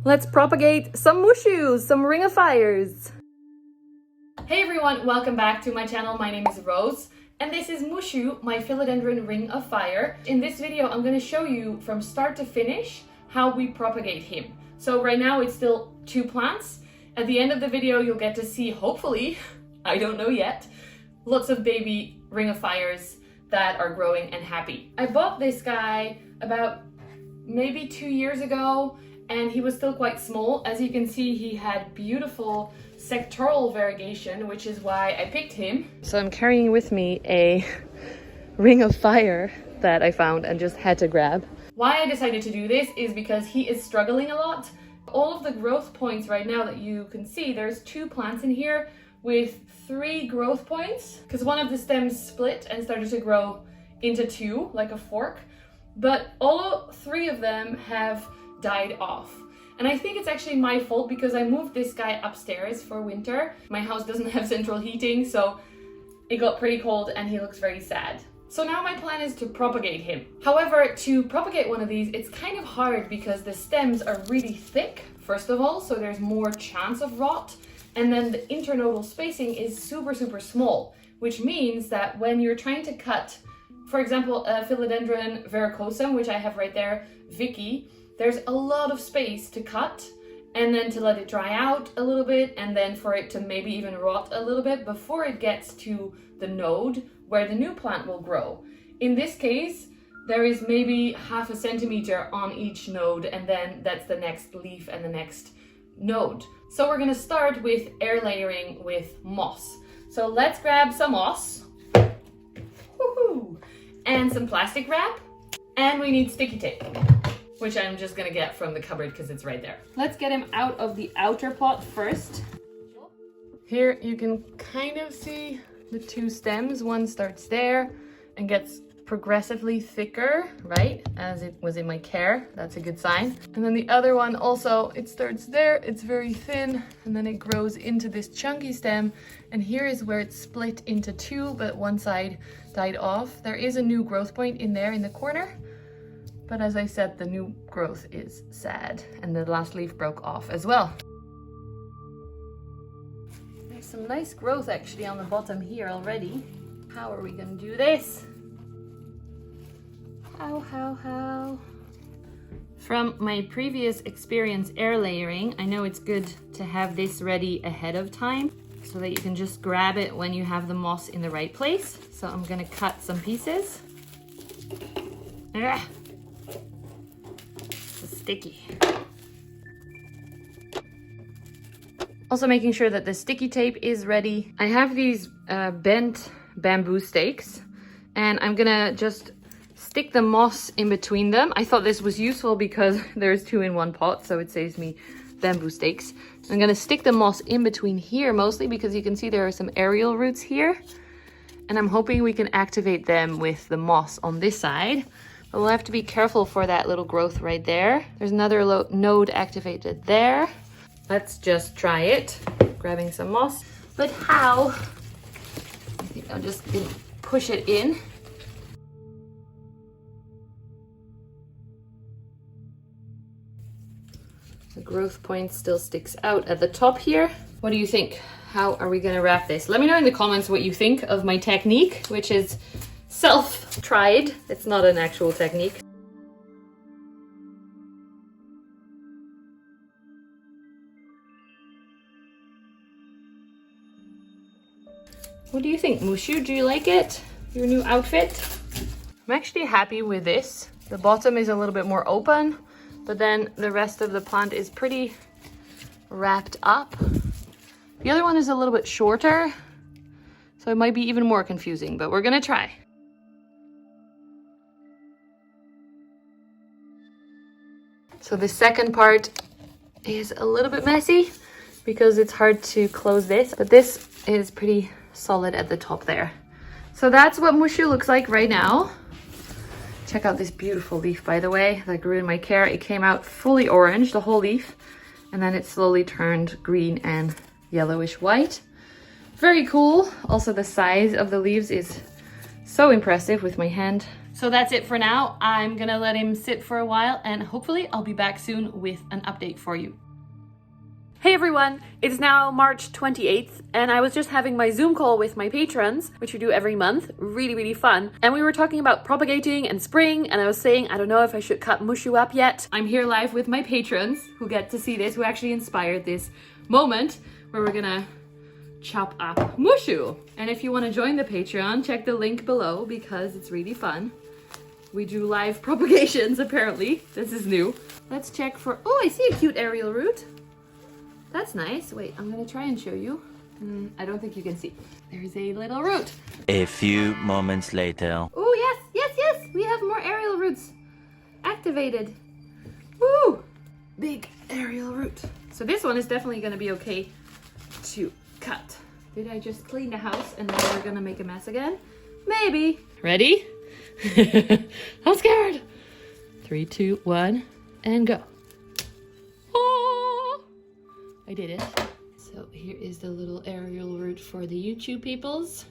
Let's propagate some Mushus, some ring of fires. Hey everyone, welcome back to my channel. My name is Roos and this is Mushu, my Philodendron ring of fire. In this video, I'm going to show you from start to finish how we propagate him. So right now it's still 2 plants. At the end of the video, you'll get to see, hopefully, I don't know yet, lots of baby ring of fires that are growing and happy. I bought this guy about maybe 2 years ago and he was still quite small. As you can see, he had beautiful sectoral variegation, which is why I picked him. So I'm carrying with me a ring of fire that I found and just had to grab. Why I decided to do this is because he is struggling a lot. All of the growth points right now that you can see, there's 2 plants in here with 3 growth points, because one of the stems split and started to grow into 2, like a fork, but all 3 of them have died off. And I think it's actually my fault because I moved this guy upstairs for winter. My house doesn't have central heating, so it got pretty cold and he looks very sad. So now my plan is to propagate him. However, to propagate one of these, it's kind of hard because the stems are really thick, first of all, so there's more chance of rot. And then the internodal spacing is super, super small, which means that when you're trying to cut, for example, a Philodendron verrucosum, which I have right there, Vicky, there's a lot of space to cut and then to let it dry out a little bit and then for it to maybe even rot a little bit before it gets to the node where the new plant will grow. In this case, there is maybe ½ centimeter on each node and then that's the next leaf and the next node. So we're gonna start with air layering with moss. So let's grab some moss. Woohoo! And some plastic wrap. And we need sticky tape, which I'm just gonna get from the cupboard because it's right there. Let's get him out of the outer pot first. Here you can kind of see the 2 stems. One starts there and gets progressively thicker, right? As it was in my care, that's a good sign. And then the other one also, it starts there, it's very thin, and then it grows into this chunky stem. And here is where it's split into 2, but one side died off. There is a new growth point in there in the corner. But as I said, the new growth is sad and the last leaf broke off as well. There's some nice growth actually on the bottom here already. How are we gonna do this? How? From my previous experience air layering, I know it's good to have this ready ahead of time so that you can just grab it when you have the moss in the right place. So I'm gonna cut some pieces. Sticky. Also making sure that the sticky tape is ready. I have these bent bamboo stakes and I'm gonna just stick the moss in between them. I thought this was useful because there's 2 in 1 pot, so it saves me bamboo stakes. I'm gonna stick the moss in between here mostly because you can see there are some aerial roots here and I'm hoping we can activate them with the moss on this side. But we'll have to be careful for that little growth right there. There's another node activated there. Let's just try it. Grabbing some moss. But how? I think I'm just gonna push it in. The growth point still sticks out at the top here. What do you think? How are we gonna wrap this? Let me know in the comments what you think of my technique, which is self-tried. It's not an actual technique. What do you think, Mushu? Do you like it? Your new outfit? I'm actually happy with this. The bottom is a little bit more open, but then the rest of the plant is pretty wrapped up. The other one is a little bit shorter, so it might be even more confusing, but we're gonna try. So the second part is a little bit messy because it's hard to close this, but this is pretty solid at the top there. So that's what Mushu looks like right now. Check out this beautiful leaf, by the way, that grew in my care. It came out fully orange, the whole leaf, and then it slowly turned green and yellowish white. Very cool. Also the size of the leaves is so impressive with my hand So that's it for now. I'm gonna let him sit for a while and hopefully I'll be back soon with an update for you. Hey everyone, it's now March 28th and I was just having my Zoom call with my patrons, which we do every month, really fun. And we were talking about propagating and spring and I was saying, I don't know if I should cut Mushu up yet. I'm here live with my patrons who get to see this, who actually inspired this moment where we're gonna chop up Mushu. And if you want to join the Patreon, check the link below because it's really fun. We do live propagations apparently. This is new. Let's check for, oh, I see a cute aerial root. That's nice. Wait, I'm gonna try and show you. I don't think you can see. There's a little root. A few moments later. Oh yes, we have more aerial roots activated. Woo! Big aerial root. So this one is definitely gonna be okay to cut. Did I just clean the house and now we're gonna make a mess again? Maybe. Ready? I'm scared. 3, 2, 1, and go. Oh! I did it. So here is the little aerial root for the YouTube peoples.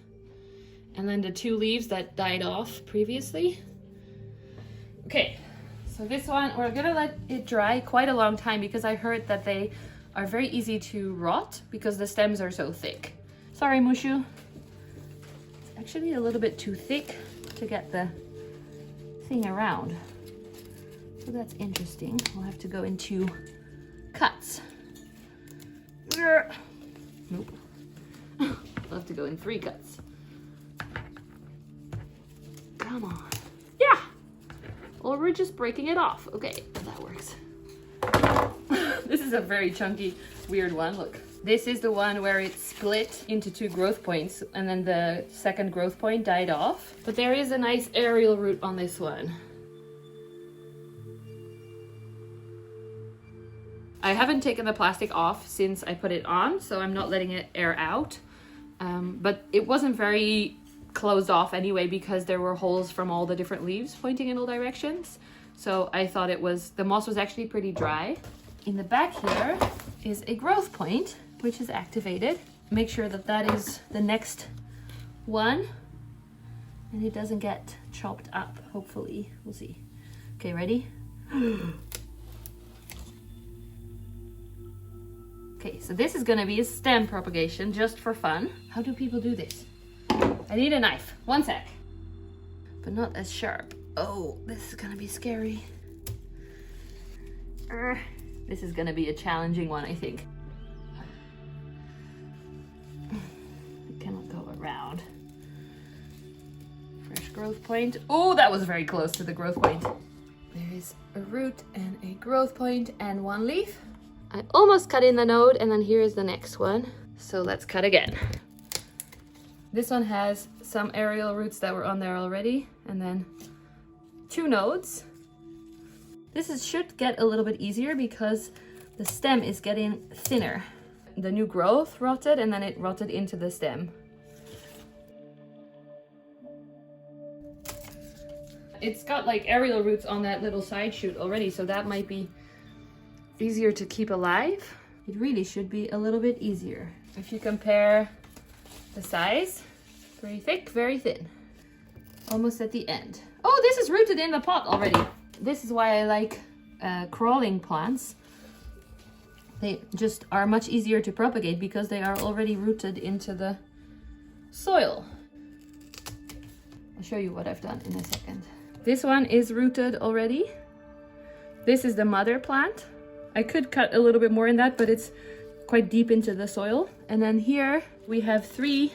And then the 2 leaves that died off previously. Okay, so this one, we're gonna let it dry quite a long time because I heard that they are very easy to rot because the stems are so thick. Sorry, Mushu. It's actually a little bit too thick to get the thing around. So that's interesting. We'll have to go into cuts. Nope. We'll have to go in 3 cuts. Come on. Yeah! Or we're just breaking it off. Okay, that works. This is a very chunky, weird one. Look. This is the one where it split into 2 growth points and then the second growth point died off. But there is a nice aerial root on this one. I haven't taken the plastic off since I put it on, so I'm not letting it air out. But it wasn't very closed off anyway because there were holes from all the different leaves pointing in all directions. So I thought the moss was actually pretty dry. In the back here is a growth point, which is activated. Make sure that that is the next one and it doesn't get chopped up, hopefully. We'll see. Okay, ready? Okay, so this is gonna be a stem propagation just for fun. How do people do this? I need a knife, 1 sec. But not as sharp. Oh, this is gonna be scary. This is gonna be a challenging one, I think. I cannot go around. Fresh growth point. Oh, that was very close to the growth point. There is a root and a growth point and 1 leaf. I almost cut in the node and then here is the next one. So let's cut again. This one has some aerial roots that were on there already and then 2 nodes. This should get a little bit easier because the stem is getting thinner. The new growth rotted and then it rotted into the stem. It's got like aerial roots on that little side shoot already, so that might be easier to keep alive. It really should be a little bit easier. If you compare the size, very thick, very thin. Almost at the end. Oh, this is rooted in the pot already. This is why I like crawling plants. They just are much easier to propagate because they are already rooted into the soil. I'll show you what I've done in a second. This one is rooted already. This is the mother plant. I could cut a little bit more in that, but it's quite deep into the soil. And then here we have 3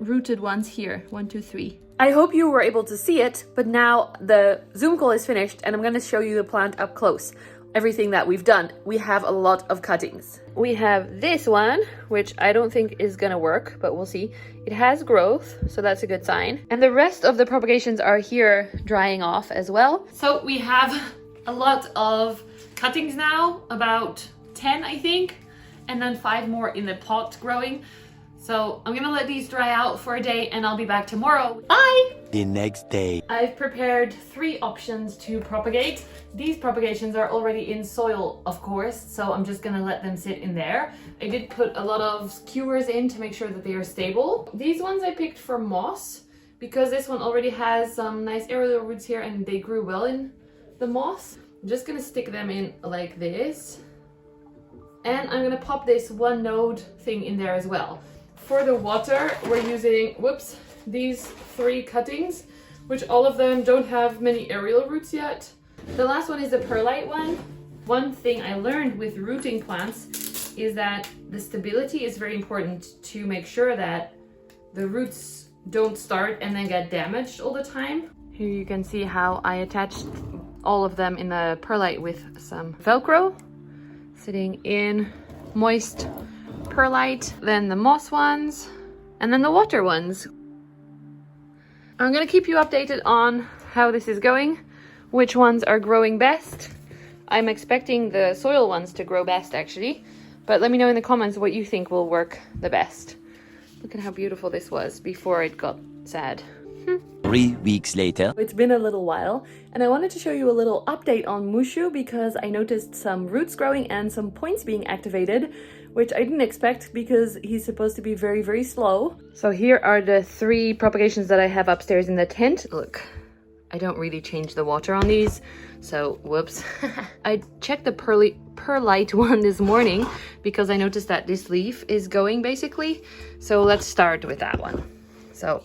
rooted ones here. 1, 2, 3. I hope you were able to see it, but now the Zoom call is finished and I'm going to show you the plant up close. Everything that we've done. We have a lot of cuttings. We have this one, which I don't think is going to work, but we'll see. It has growth, so that's a good sign. And the rest of the propagations are here drying off as well. So we have a lot of cuttings now, about 10 I think, and then 5 more in the pot growing. So I'm gonna let these dry out for a day and I'll be back tomorrow. Bye! The next day. I've prepared 3 options to propagate. These propagations are already in soil, of course, so I'm just gonna let them sit in there. I did put a lot of skewers in to make sure that they are stable. These ones I picked for moss because this one already has some nice aerial roots here and they grew well in the moss, I'm just gonna stick them in like this. And I'm gonna pop this one node thing in there as well. For the water, we're using, these 3 cuttings, which all of them don't have many aerial roots yet. The last one is the perlite one. One thing I learned with rooting plants is that the stability is very important to make sure that the roots don't start and then get damaged all the time. Here you can see how I attached all of them in the perlite with some Velcro, sitting in moist perlite, then the moss ones, and then the water ones. I'm gonna keep you updated on how this is going, which ones are growing best. I'm expecting the soil ones to grow best actually, but let me know in the comments what you think will work the best. Look at how beautiful this was before it got sad. 3 weeks later. It's been a little while, and I wanted to show you a little update on Mushu because I noticed some roots growing and some points being activated, which I didn't expect because he's supposed to be very, very slow. So here are the 3 propagations that I have upstairs in the tent. Look, I don't really change the water on these, so whoops. I checked the perlite one this morning because I noticed that this leaf is going basically. So let's start with that one. So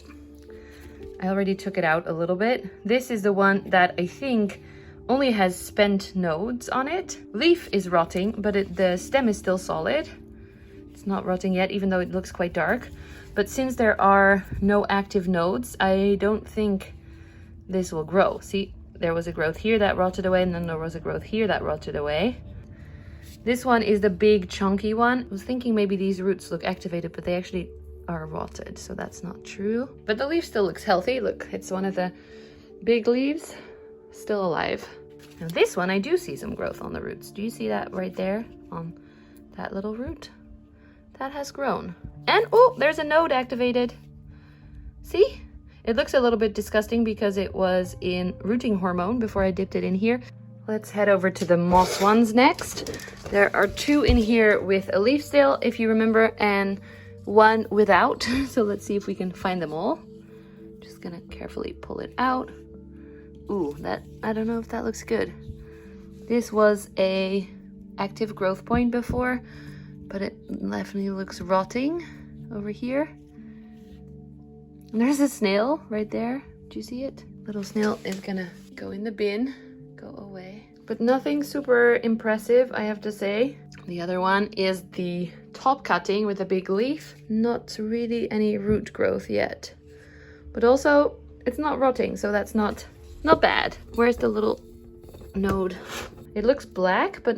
I already took it out a little bit. This is the one that I think only has spent nodes on it. Leaf is rotting, but the stem is still solid. It's not rotting yet, even though it looks quite dark. But since there are no active nodes, I don't think this will grow. See, there was a growth here that rotted away, and then there was a growth here that rotted away. This one is the big chunky one. I was thinking maybe these roots look activated, but they actually are rotted, so that's not true. But the leaf still looks healthy. Look, it's one of the big leaves, still alive. Now this one, I do see some growth on the roots. Do you see that right there on that little root? That has grown. And oh, there's a node activated. See? It looks a little bit disgusting because it was in rooting hormone before I dipped it in here. Let's head over to the moss ones next. There are 2 in here with a leaf still, if you remember, and 1 without. So let's see if we can find them all. Just gonna carefully pull it out. Ooh, I don't know if that looks good. This was a active growth point before, but it definitely looks rotting over here. And there's a snail right there. Do you see it? Little snail is gonna go in the bin, go away. But nothing super impressive, I have to say. The other one is the top cutting with a big leaf. Not really any root growth yet. But also, it's not rotting, so that's not bad. Where's the little node? It looks black, but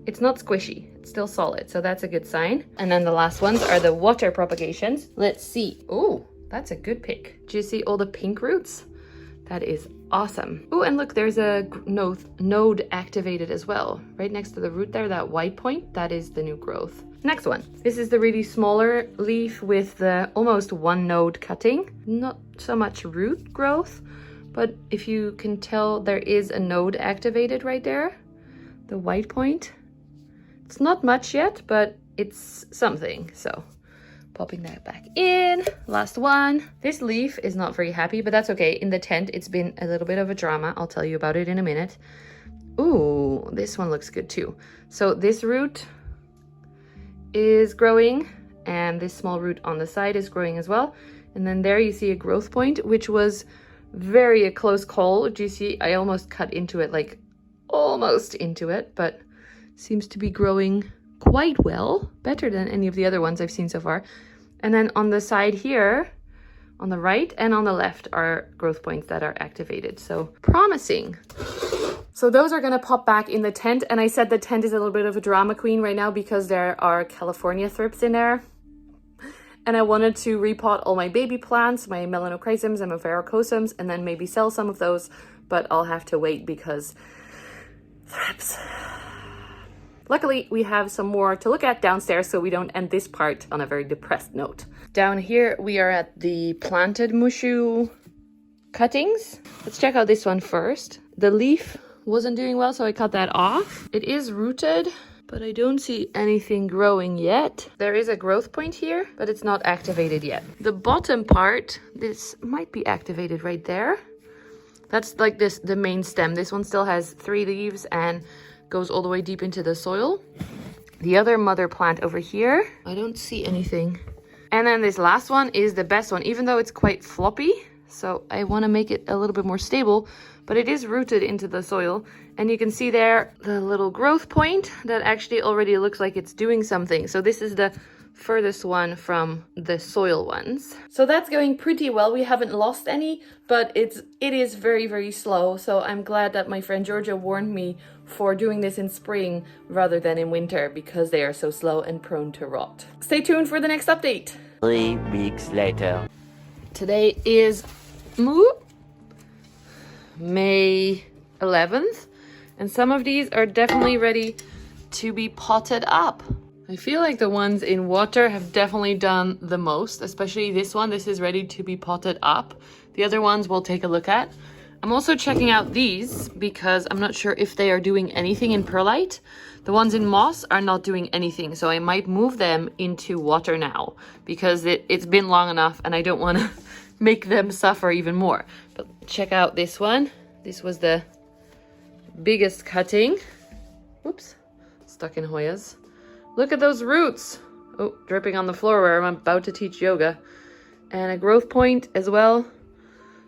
it's not squishy. It's still solid, so that's a good sign. And then the last ones are the water propagations. Let's see. Ooh, that's a good pick. Do you see all the pink roots? That is awesome. Oh, and look, there's a node activated as well. Right next to the root there, that white point, that is the new growth. Next one. This is the really smaller leaf with the almost 1 node cutting. Not so much root growth, but if you can tell, there is a node activated right there. The white point. It's not much yet, but it's something, so popping that back in. Last one. This leaf is not very happy, but that's okay. In the tent, it's been a little bit of a drama. I'll tell you about it in a minute. Ooh, this one looks good too. So this root is growing, and this small root on the side is growing as well. And then there you see a growth point, which was very a close call. Do you see? I almost cut into it, like almost into it, but seems to be growing quite well, better than any of the other ones I've seen so far. And then on the side here, on the right and on the left are growth points that are activated. So promising. So those are gonna pop back in the tent. And I said the tent is a little bit of a drama queen right now because there are California thrips in there. And I wanted to repot all my baby plants, my melanochrysums and my verrucosums, and then maybe sell some of those, but I'll have to wait because thrips. Luckily, we have some more to look at downstairs so we don't end this part on a very depressed note. Down here, we are at the planted Mushu cuttings. Let's check out this one first. The leaf wasn't doing well, so I cut that off. It is rooted, but I don't see anything growing yet. There is a growth point here, but it's not activated yet. The bottom part, this might be activated right there. That's like this, the main stem. This one still has 3 leaves and goes all the way deep into the soil. The other mother plant over here, I don't see anything. And then this last one is the best one, even though it's quite floppy. So I want to make it a little bit more stable, but it is rooted into the soil. And you can see there the little growth point that actually already looks like it's doing something. So this is the furthest one from the soil ones. So that's going pretty well. We haven't lost any, but it is very, very slow. So I'm glad that my friend Georgia warned me for doing this in spring rather than in winter, because they are so slow and prone to rot. Stay tuned for the next update. 3 weeks later. Today is May 11th, and some of these are definitely ready to be potted up. I feel like the ones in water have definitely done the most, especially this one. This is ready to be potted up. The other ones we'll take a look at. I'm also checking out these because I'm not sure if they are doing anything in perlite. The ones in moss are not doing anything, so I might move them into water now because it's been long enough and I don't want to make them suffer even more. But check out this one. This was the biggest cutting. Oops, stuck in Hoyas. Look at those roots. Oh, dripping on the floor where I'm about to teach yoga. And a growth point as well.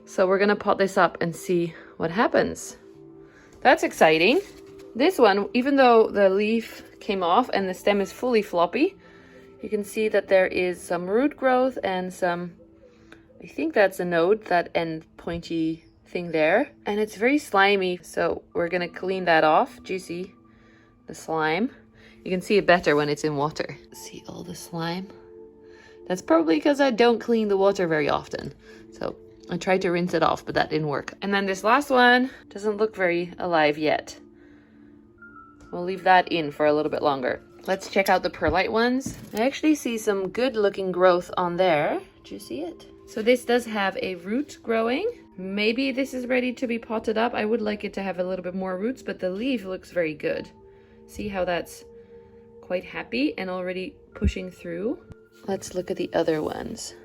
So we're gonna pot this up and see what happens. That's exciting. This one, even though the leaf came off and the stem is fully floppy, you can see that there is some root growth and some, I think that's a node, that end pointy thing there. And it's very slimy, so we're gonna clean that off. Do you see the slime? You can see it better when it's in water. See all the slime? That's probably because I don't clean the water very often. So I tried to rinse it off, but that didn't work. And then this last one doesn't look very alive yet. We'll leave that in for a little bit longer. Let's check out the perlite ones. I actually see some good looking growth on there. Do you see it? So this does have a root growing. Maybe this is ready to be potted up. I would like it to have a little bit more roots, but the leaf looks very good. See how that's quite happy and already pushing through. Let's look at the other ones.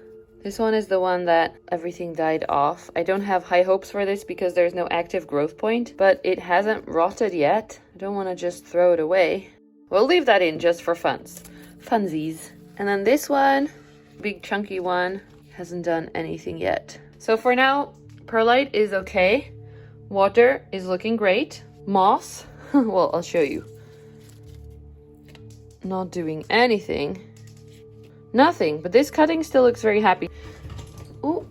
This one is the one that everything died off. I don't have high hopes for this because there's no active growth point, but it hasn't rotted yet. I don't want to just throw it away. We'll leave that in just for funsies. And then this one, big chunky one, hasn't done anything yet. So for now, perlite is okay. Water is looking great. Moss, well, I'll show you. Not doing anything. Nothing, but this cutting still looks very happy. Oh,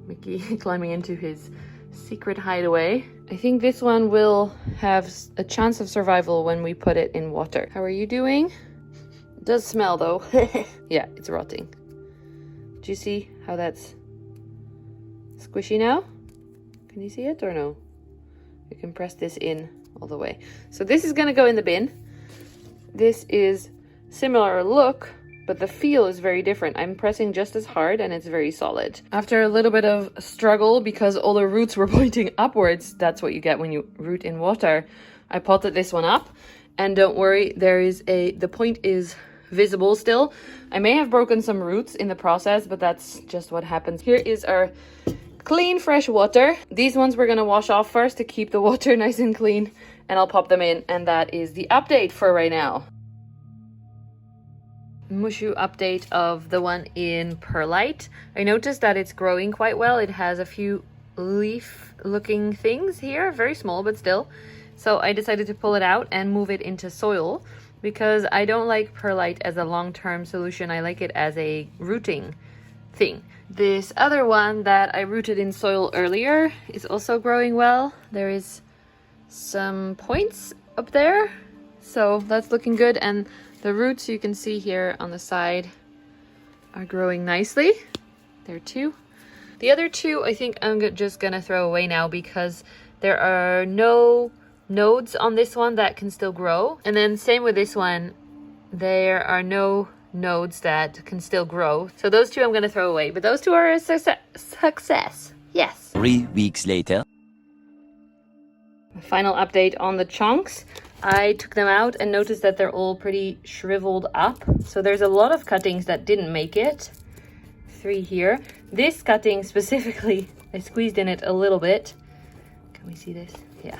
Mickey climbing into his secret hideaway. I think this one will have a chance of survival when we put it in water. How are you doing? It does smell though. Yeah, it's rotting. Do you see how that's squishy now? Can you see it or no? You can press this in all the way. So this is gonna go in the bin. This is similar look, but the feel is very different. I'm pressing just as hard and it's very solid. After a little bit of struggle because all the roots were pointing upwards, that's what you get when you root in water, I potted this one up. And don't worry, the point is visible still. I may have broken some roots in the process, but that's just what happens. Here is our clean, fresh water. These ones we're gonna wash off first to keep the water nice and clean, and I'll pop them in, and that is the update for right now. Mushu update of the one in perlite. I noticed that it's growing quite well. It has a few leaf looking things here, very small but still. So I decided to pull it out and move it into soil because I don't like perlite as a long-term solution. I like it as a rooting thing. This other one that I rooted in soil earlier is also growing well. There is some points up there, so that's looking good, and the roots you can see here on the side are growing nicely. There too. The other two I think I'm just gonna throw away now because there are no nodes on this one that can still grow. And then same with this one, there are no nodes that can still grow. So those two I'm gonna throw away, but those two are a success. Yes. 3 weeks later. Final update on the chunks. I took them out and noticed that they're all pretty shriveled up. So there's a lot of cuttings that didn't make it. 3 here. This cutting specifically, I squeezed in it a little bit. Can we see this? Yeah.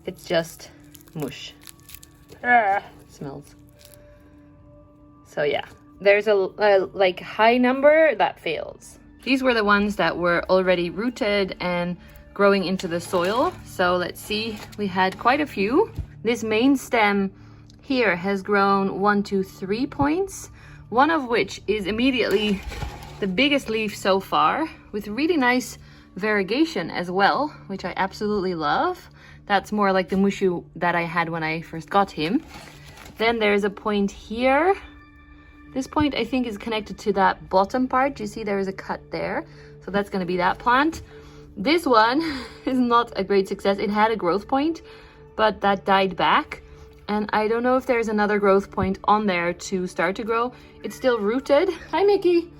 It's just mush. Smells. So yeah, there's a like high number that fails. These were the ones that were already rooted and growing into the soil. So let's see, we had quite a few. This main stem here has grown 1, 2, 3 points, one of which is immediately the biggest leaf so far, with really nice variegation as well, which I absolutely love. That's more like the Mushu that I had when I first got him. Then there's a point here. This point I think is connected to that bottom part. You see there is a cut there. So that's going to be that plant. This one is not a great success. It had a growth point, but that died back. And I don't know if there's another growth point on there to start to grow. It's still rooted. Hi, Mickey.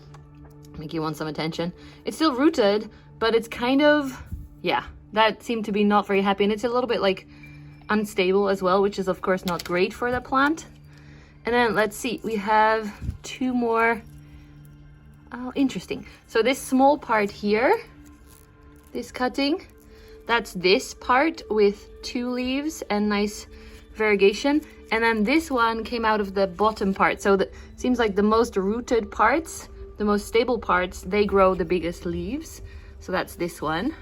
Mickey wants some attention. It's still rooted, but it's kind of, yeah, that seemed to be not very happy. And it's a little bit like unstable as well, which is of course not great for the plant. And then let's see, we have 2 more. Oh, interesting. So this small part here, this cutting, that's this part with 2 leaves and nice variegation. And then this one came out of the bottom part. So it seems like the most rooted parts, the most stable parts, they grow the biggest leaves. So that's this one.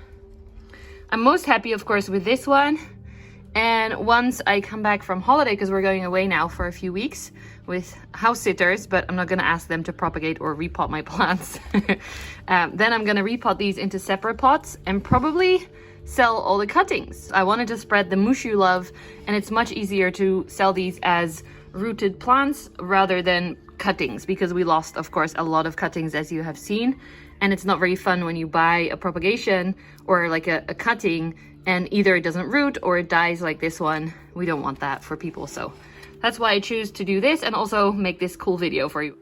I'm most happy, of course, with this one. And once I come back from holiday, because we're going away now for a few weeks with house sitters, but I'm not going to ask them to propagate or repot my plants. Then I'm going to repot these into separate pots and probably sell all the cuttings. I wanted to spread the Mushu love, and it's much easier to sell these as rooted plants rather than cuttings, because we lost, of course, a lot of cuttings, as you have seen. And it's not very fun when you buy a propagation or like a cutting and either it doesn't root or it dies like this one. We don't want that for people. So that's why I choose to do this and also make this cool video for you.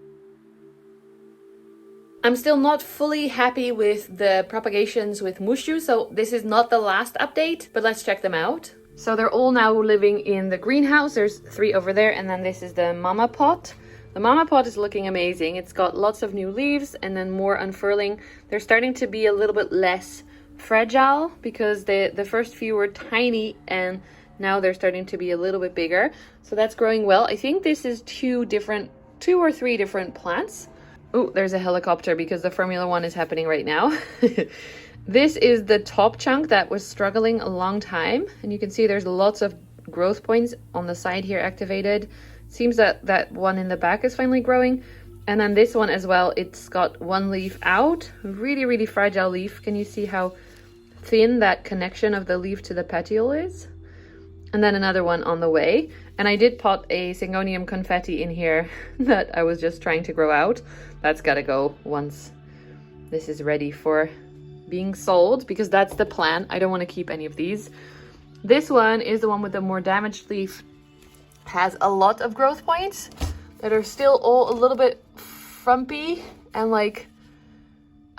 I'm still not fully happy with the propagations with Mushu, so this is not the last update, but let's check them out. So they're all now living in the greenhouse. There's 3 over there, and then this is the mama pot. The mama pot is looking amazing. It's got lots of new leaves and then more unfurling. They're starting to be a little bit less fragile because the first few were tiny and now they're starting to be a little bit bigger. So that's growing well. I think this is 2 or 3 different plants. Oh, there's a helicopter because the Formula 1 is happening right now. This is the top chunk that was struggling a long time. And you can see there's lots of growth points on the side here activated. Seems that that one in the back is finally growing. And then this one as well, it's got 1 leaf out. Really, really fragile leaf. Can you see how thin that connection of the leaf to the petiole is? And then another one on the way. And I did pot a Syngonium confetti in here that I was just trying to grow out. That's gotta go once this is ready for being sold, because that's the plan. I don't want to keep any of these. This one is the one with the more damaged leaf. Has a lot of growth points that are still all a little bit frumpy and like,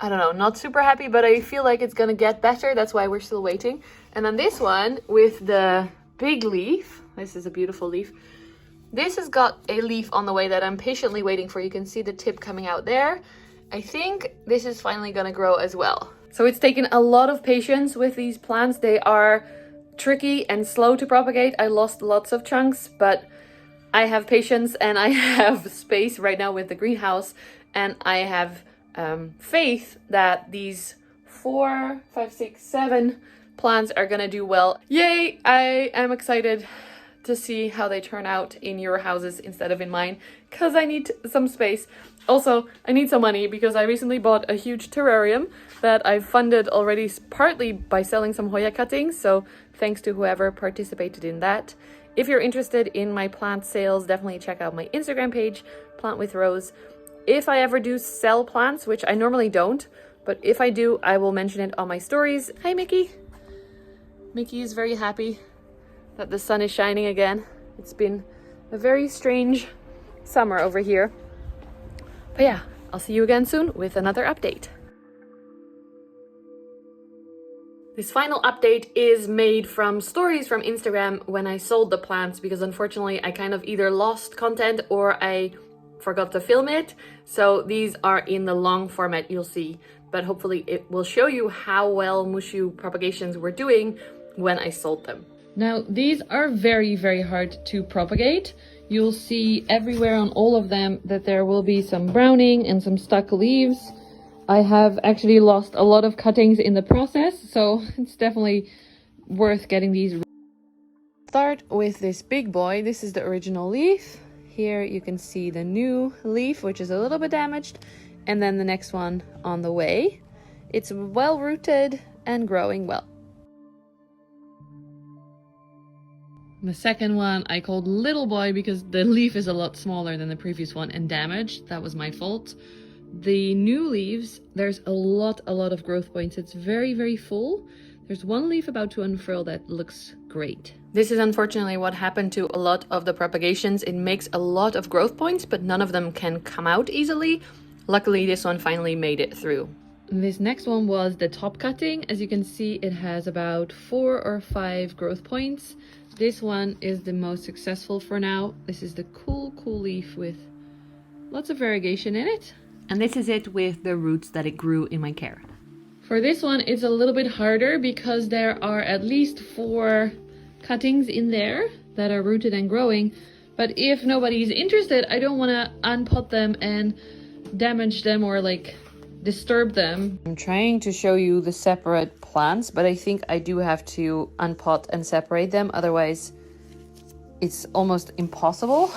I don't know, not super happy, but I feel like it's gonna get better. That's why we're still waiting. And then this one with the big leaf, this is a beautiful leaf. This has got a leaf on the way that I'm patiently waiting for. You can see the tip coming out there. I think this is finally gonna grow as well. So it's taken a lot of patience with these plants. They are tricky and slow to propagate. I lost lots of chunks, but I have patience and I have space right now with the greenhouse, and I have faith that these 4, 5, 6, 7 plants are gonna do well. Yay! I am excited to see how they turn out in your houses instead of in mine, because I need some space. Also, I need some money because I recently bought a huge terrarium that I've funded already, partly by selling some Hoya cuttings, so thanks to whoever participated in that. If you're interested in my plant sales, definitely check out my Instagram page, Plant with Rose. If I ever do sell plants, which I normally don't, but if I do, I will mention it on my stories. Hi, Mickey. Mickey is very happy that the sun is shining again. It's been a very strange summer over here. But yeah, I'll see you again soon with another update. This final update is made from stories from Instagram when I sold the plants, because unfortunately I kind of either lost content or I forgot to film it. So these are in the long format you'll see, but hopefully it will show you how well Mushu propagations were doing when I sold them. Now these are very, very hard to propagate. You'll see everywhere on all of them that there will be some browning and some stuck leaves. I have actually lost a lot of cuttings in the process, so it's definitely worth getting these. Start with this big boy. This is the original leaf. Here you can see the new leaf, which is a little bit damaged, and then the next one on the way. It's well rooted and growing well. The second one I called Little Boy because the leaf is a lot smaller than the previous one and damaged. That was my fault. The new leaves, there's a lot of growth points. It's very, very full. There's one leaf about to unfurl that looks great. This is unfortunately what happened to a lot of the propagations. It makes a lot of growth points, but none of them can come out easily. Luckily, this one finally made it through. This next one was the top cutting. As you can see, it has about 4 or 5 growth points. This one is the most successful for now. This is the cool leaf with lots of variegation in it. And this is it with the roots that it grew in my care. For this one, it's a little bit harder because there are at least 4 cuttings in there that are rooted and growing. But if nobody's interested, I don't want to unpot them and damage them or like disturb them. I'm trying to show you the separate plants, but I think I do have to unpot and separate them. Otherwise, it's almost impossible.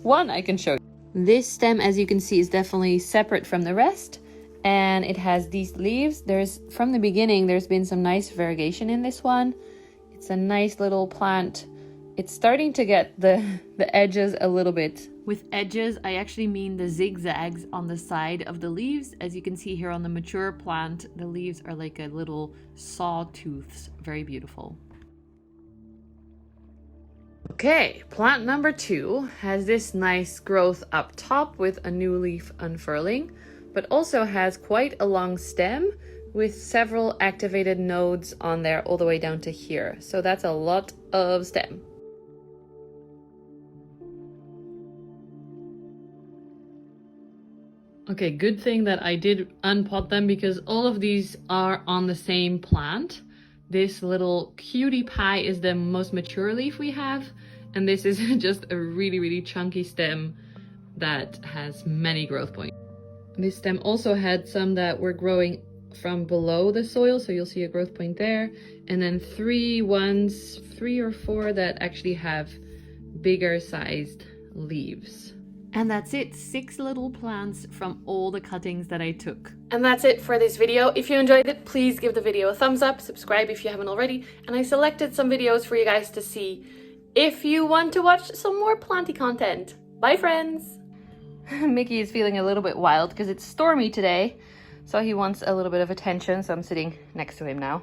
One I can show you. This stem, as you can see, is definitely separate from the rest, and it has these leaves. From the beginning, there's been some nice variegation in this one. It's a nice little plant. It's starting to get the edges a little bit. With edges, I actually mean the zigzags on the side of the leaves. As you can see here on the mature plant, the leaves are like a little sawtooths. Very beautiful. Okay, plant number 2 has this nice growth up top with a new leaf unfurling, but also has quite a long stem with several activated nodes on there all the way down to here. So that's a lot of stem. Okay, good thing that I did unpot them because all of these are on the same plant. This little cutie pie is the most mature leaf we have, and this is just a really chunky stem that has many growth points. This stem also had some that were growing from below the soil, so you'll see a growth point there, and then 3 or 4 that actually have bigger sized leaves. And that's it, 6 little plants from all the cuttings that I took. And that's it for this video. If you enjoyed it, please give the video a thumbs up, subscribe if you haven't already, and I selected some videos for you guys to see if you want to watch some more planty content. Bye friends! Mickey is feeling a little bit wild because it's stormy today, so he wants a little bit of attention, so I'm sitting next to him now.